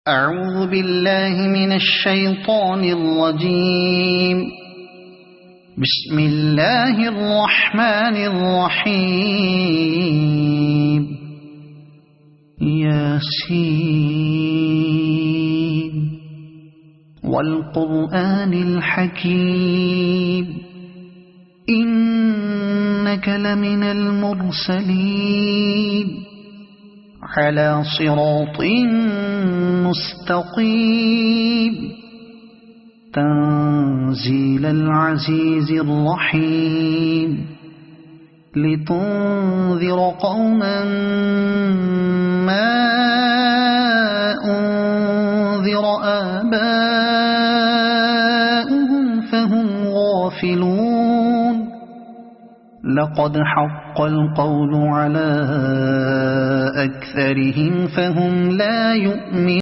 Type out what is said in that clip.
أعوذ بالله من الشيطان الرجيم. بسم الله الرحمن الرحيم. ياسين والقرآن الحكيم إنك لمن المرسلين على صراط مستقيم تنزيل العزيز الرحيم لتنذر قوما ما أنذر آباؤهم فهم غافلون. لقد حق القول على أكثرهم فهم لا يؤمنون.